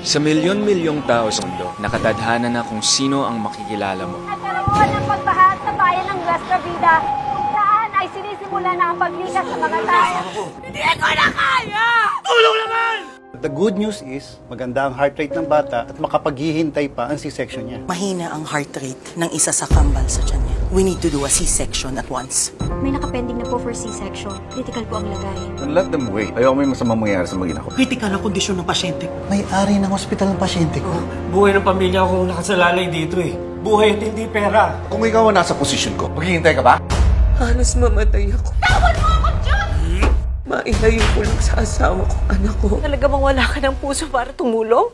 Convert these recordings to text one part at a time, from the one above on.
Sa milyon-milyong tao sa mundo, nakatadhana na kung sino ang makikilala mo. Nagkaroon ng pagbaha sa bayan ng Las Cavida, kung saan ay sinisimula na ang paglikas sa mga tao. Hindi ko na kaya! Tulong naman! The good news is, maganda ang heart rate ng bata at makapaghihintay pa ang C-section niya. Mahina ang heart rate ng isa sa kambal sa tiyan niya. We need to do a C-section at once. May nakapending na po for C-section. Critical po ang lagay. Let them wait. Ayaw may masamang mangyayari sa magina ko. Critical ang kondisyon ng pasyente. May-ari ng ospital ng pasyente ko. Buhay ng pamilya ko nakasalalay dito eh. Buhay at hindi pera. Kung ikaw ang nasa posisyon ko, maghihintay ka ba? Halos mamatay ako. Tawad mo ako dyan! Mailayo ko lang sa asawa ko, anak ko. Talaga bang wala ka ng puso para tumulong?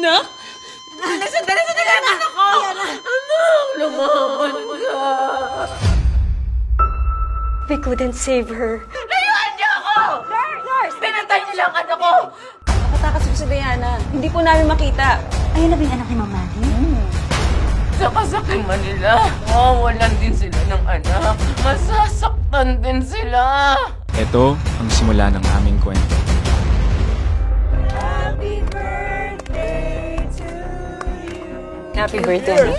Nak! Sandali, anak ko! Anak! Lumaban ka! We couldn't save her. Layuan niyo ako! Nurse! Pinatay niyo lang anak ko! Nakatakas po si Diana. Hindi po namin makita. Ayun na ba yung anak ni Mama Maggie? Sa kasakay Manila, mawawalan din sila ng anak. Masasaktan din sila. Ito ang simula ng aming kwento. Happy birthday to you. Happy birthday.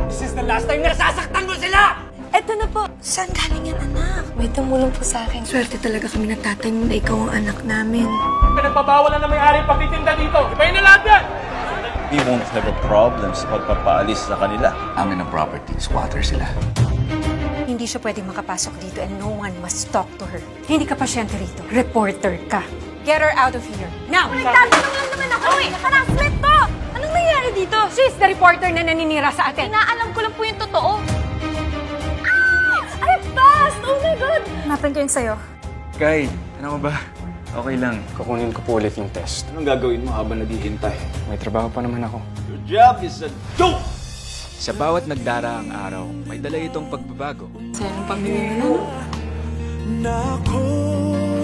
This is the last time na nasasaktan mo sila! Eto na po. Saan galing yan, anak? May tumulong po sa akin. Swerte talaga kami na tatay mo na ikaw ang anak namin. Pinagpabawalan na may-ari pagtitinda dito. Ibayin na lahat yan! We won't have a problem sa pagpapaalis sa kanila. Amin ang property. Squatter sila. Hindi siya pwedeng makapasok dito and no one must talk to her. Hindi ka pasyente rito. Reporter ka. Get her out of here. Now! Nagtatanong lang naman ako eh! Harassment to! Anong nangyari dito? She's the reporter na naninira sa atin. Inaalam ko lang po yung totoo. Ah! I passed! Oh my God! Napan ko yun sa'yo. Kay, ano ba? Okay lang. Kukunin ko po ulit yung test. Anong gagawin mo habang naghihintay? May trabaho pa naman ako. Your job is a dope! Sa bawat nagdaraang araw, may dala itong pagbabago. Sa'yo ng pamilya mo na.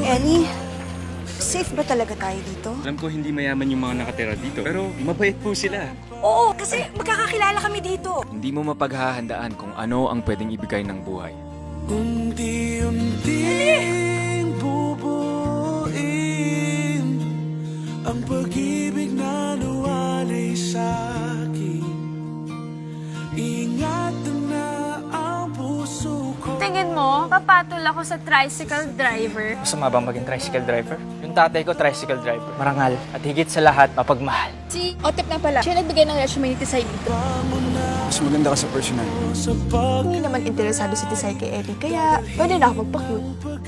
Ellie, safe ba talaga tayo dito? Alam ko hindi mayaman yung mga nakatira dito, pero mabait po sila. Oo, kasi magkakakilala kami dito. Hindi mo mapaghahandaan kung ano ang pwedeng ibigay ng buhay. Unti-unting bubuin ang pag-ibig na nawalay sa'kin. Ingatan na ang puso ko. Tingin mo, papatol ako sa tricycle driver. Gusto nga bang maging tricycle driver? Yung tatay ko, tricycle driver. Marangal. At higit sa lahat, mapagmahal. Si Otep na pala. Siya nagbigay ng resume ni Tisay dito. Mas maganda ka sa personal. Hindi naman interesado si Tisay kay Ellie, kaya pwede na ako magpa-cute.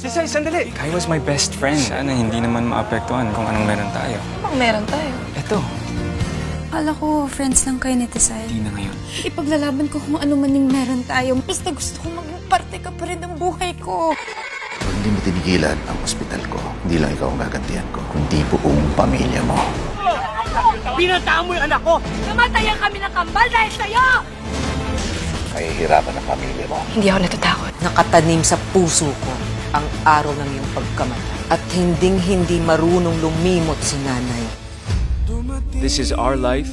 Tisay, sandali! Kai was my best friend. Sana hindi naman maapektuhan kung anong meron tayo. Bang meron tayo? Eto, Akala ko, friends lang kayo ni Tisay. hindi na ngayon. Ipaglalaban ko kung ano man yung meron tayo. Basta gusto ko maging parte ka pa rin ng buhay ko. Kung hindi mo tinigilan ang ospital ko, hindi lang ikaw ang gagantihan ko, kundi buong pamilya mo. Binataan mo yung anak ko! Namatayan kami ng kambal dahil sa'yo! Mahihirapan ang pamilya mo. Hindi ako natatakot. Nakatanim sa puso ko ang araw ng iyong pagkamatay. At hinding-hindi marunong lumimot si nanay. This is our life.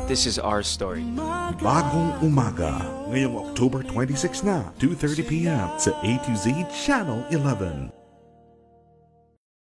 This is our story. Bagong Umaga, ngayong October 26 na, 2:30 p.m. sa A to Z Channel 11.